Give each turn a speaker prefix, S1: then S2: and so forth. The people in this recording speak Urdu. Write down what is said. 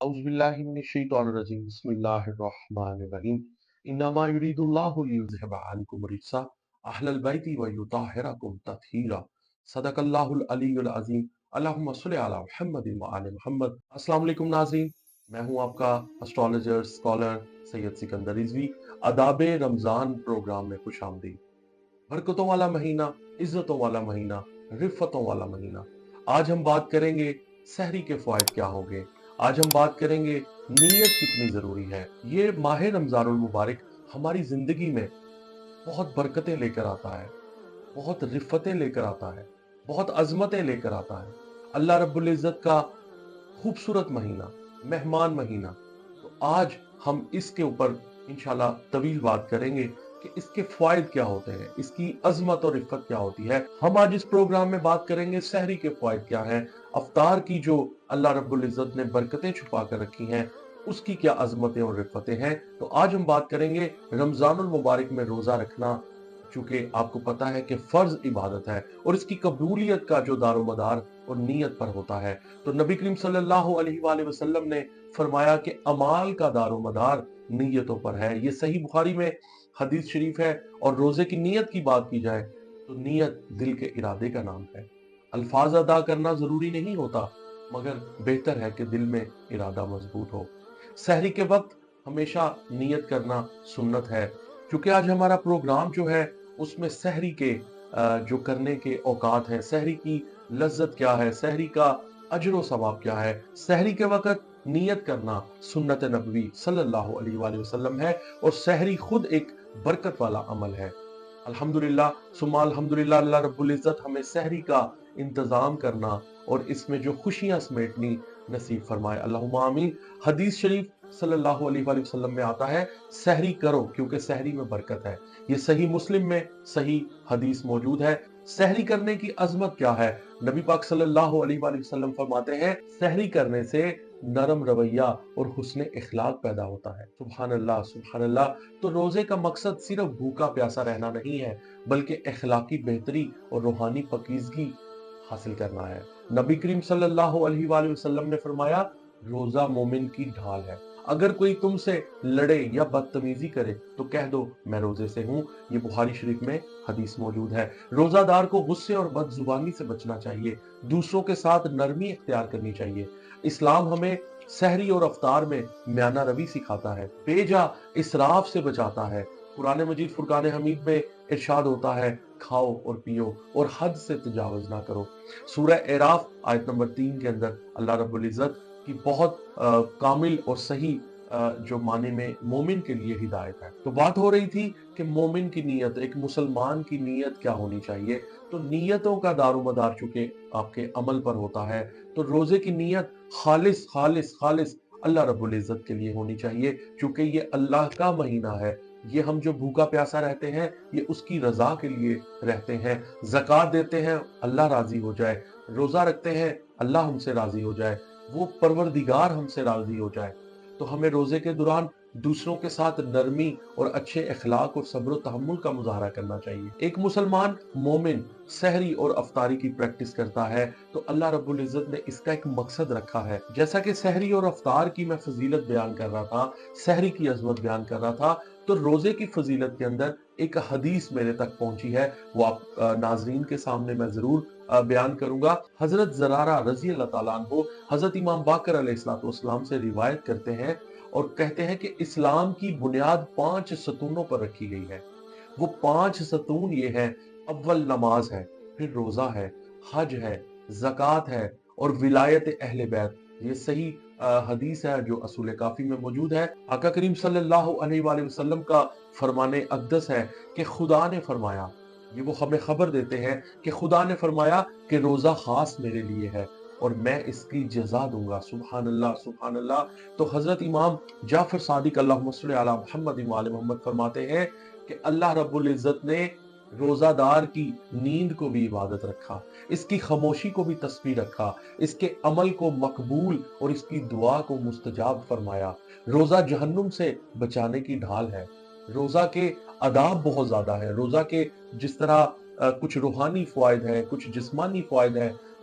S1: أعوذ بالله من الشيطان الرجيم بسم الله الرحمن الرحيم إنما يريد الله ليذهب عنكم الرجس أهل البيت ويطهركم تطهيرا صدق اللہ العلی العظیم اللہم صل علی محمد وآل محمد۔ السلام علیکم ناظرین، میں ہوں آپ کا اسٹرالوجر اسکالر سید سکندر رضوی۔ آداب رمضان پروگرام میں خوش آمدید۔ برکتوں والا مہینہ، عزتوں والا مہینہ، رفتوں والا مہینہ۔ آج ہم بات کریں گے سحری کے فوائد کیا ہوں گے، آج ہم بات کریں گے نیت کتنی ضروری ہے۔ یہ ماہ رمضان المبارک ہماری زندگی میں بہت برکتیں لے کر آتا ہے، بہت رفتیں لے کر آتا ہے، بہت عظمتیں لے کر آتا ہے۔ اللہ رب العزت کا خوبصورت مہینہ، مہمان مہینہ۔ تو آج ہم اس کے اوپر انشاءاللہ طویل بات کریں گے کہ اس کے فوائد کیا ہوتے ہیں، اس کی عظمت اور رفت کیا ہوتی ہے۔ ہم آج اس پروگرام میں بات کریں گے سحری کے فوائد کیا ہیں، افطار کی جو اللہ رب العزت نے برکتیں چھپا کر رکھی ہیں اس کی کیا عظمتیں اور رفتیں ہیں۔ تو آج ہم بات کریں گے رمضان المبارک میں روزہ رکھنا، چونکہ آپ کو پتا ہے کہ فرض عبادت ہے اور اس کی قبولیت کا جو دار و مدار اور نیت پر ہوتا ہے۔ تو نبی کریم صلی اللہ علیہ وآلہ وسلم نے فرمایا کہ اعمال کا دار و مدار نیتوں پر ہے۔ یہ صحیح بخاری میں حدیث شریف ہے۔ اور روزے کی نیت کی بات کی جائے تو نیت دل کے ارادے کا نام ہے۔ الفاظ ادا کرنا ضروری نہیں ہوتا، مگر بہتر ہے کہ دل میں ارادہ مضبوط ہو۔ سحری کے وقت ہمیشہ نیت کرنا سنت ہے۔ چونکہ آج ہمارا پروگرام جو ہے اس میں سحری کے جو کرنے کے اوقات ہیں، سحری کی لذت کیا ہے، سحری کا اجر و ثواب کیا ہے۔ سحری کے وقت نیت کرنا سنت نبوی صلی اللہ علیہ وآلہ وسلم ہے، اور سحری خود ایک برکت والا عمل ہے۔ الحمدللہ ثم الحمدللہ، اللہ رب العزت ہمیں سحری کا انتظام کرنا اور اس میں جو خوشیاں سمیٹنی نصیب فرمائے، اللہم آمین۔ حدیث شریف صلی اللہ علیہ وآلہ وسلم میں آتا ہے سحری کرو کیونکہ سحری میں برکت ہے۔ یہ صحیح مسلم میں صحیح حدیث موجود ہے۔ سحری کرنے کی عظمت کیا ہے؟ نبی پاک صلی اللہ علیہ وآلہ وسلم فرماتے ہیں سحری کرنے سے نرم رویہ اور حسن اخلاق پیدا ہوتا ہے۔ سبحان اللہ، سبحان اللہ۔ تو روزے کا مقصد صرف بھوکا پیاسا رہنا نہیں ہے، بلکہ اخلاقی بہتری اور روحانی پاکیزگی حاصل کرنا ہے۔ نبی کریم صلی اللہ علیہ وآلہ وسلم نے فرمایا روزہ مومن کی ڈھال ہے۔ اگر کوئی تم سے لڑے یا بدتمیزی کرے تو کہہ دو میں روزے سے ہوں۔ یہ بخاری شریف میں حدیث موجود ہے۔ روزہ دار کو غصے اور بد زبانی سے بچنا چاہیے، دوسروں کے ساتھ نرمی اختیار کرنی چاہیے۔ اسلام ہمیں سحری اور افطار میں میانہ روی سکھاتا ہے، بے جا اسراف سے بچاتا ہے۔ قرآن مجید فرقان حمید میں ارشاد ہوتا ہے کھاؤ اور پیو اور حد سے تجاوز نہ کرو۔ سورہ اعراف آیت نمبر 3 کے اندر اللہ رب العزت کی بہت کامل اور صحیح جو معنی میں مومن کے لیے ہدایت ہے۔ تو بات ہو رہی تھی کہ مومن کی نیت، ایک مسلمان کی نیت کیا ہونی چاہیے۔ تو نیتوں کا دار و مدار چونکہ آپ کے عمل پر ہوتا ہے، تو روزے کی نیت خالص خالص خالص اللہ رب العزت کے لیے ہونی چاہیے، چونکہ یہ اللہ کا مہینہ ہے۔ یہ ہم جو بھوکا پیاسا رہتے ہیں یہ اس کی رضا کے لیے رہتے ہیں۔ زکوٰۃ دیتے ہیں اللہ راضی ہو جائے، روزہ رکھتے ہیں اللہ ہم سے راضی ہو جائے، وہ پروردگار ہم سے راضی ہو جائے۔ تو ہمیں روزے کے دوران دوسروں کے ساتھ نرمی اور اچھے اخلاق اور صبر و تحمل کا مظاہرہ کرنا چاہیے۔ ایک مسلمان مومن سحری اور افطاری کی پریکٹس کرتا ہے تو اللہ رب العزت نے اس کا ایک مقصد رکھا ہے۔ جیسا کہ سحری اور افطار کی میں فضیلت بیان کر رہا تھا، سحری کی عظمت بیان کر رہا تھا، تو روزے کی فضیلت کے اندر ایک حدیث میرے تک پہنچی ہے، وہ آپ ناظرین کے سامنے میں ضرور بیان کروں گا۔ حضرت زرارہ رضی اللہ تعالیٰ عنہ حضرت امام باقر علیہ السلام سے روایت کرتے ہیں اور کہتے ہیں کہ اسلام کی بنیاد 5 ستونوں پر رکھی گئی ہے۔ وہ 5 ستون یہ ہیں، اول نماز ہے، پھر روزہ ہے، حج ہے، زکوٰۃ ہے اور ولایت اہل بیت۔ یہ صحیح حدیث ہے جو اصول کافی میں موجود ہے۔ آقا کریم صلی اللہ علیہ وآلہ وسلم کا فرمان اقدس ہے کہ خدا نے فرمایا، یہ وہ ہمیں خبر دیتے ہیں کہ خدا نے فرمایا کہ روزہ خاص میرے لیے ہے اور میں اس کی جزا دوں گا۔ سبحان اللہ، سبحان اللہ۔ تو حضرت امام جعفر صادق اللہم صل علی محمد وآل محمد فرماتے ہیں کہ اللہ رب العزت نے روزہ دار کی نیند کو بھی عبادت رکھا، اس کی خاموشی کو بھی تسبیح رکھا، اس کے عمل کو مقبول اور اس کی دعا کو مستجاب فرمایا۔ روزہ جہنم سے بچانے کی ڈھال ہے۔ روزہ کے آداب بہت زیادہ ہے۔ روزہ کے جس طرح کچھ روحانی فوائد ہیں، کچھ جسمانی فوائد ہیں،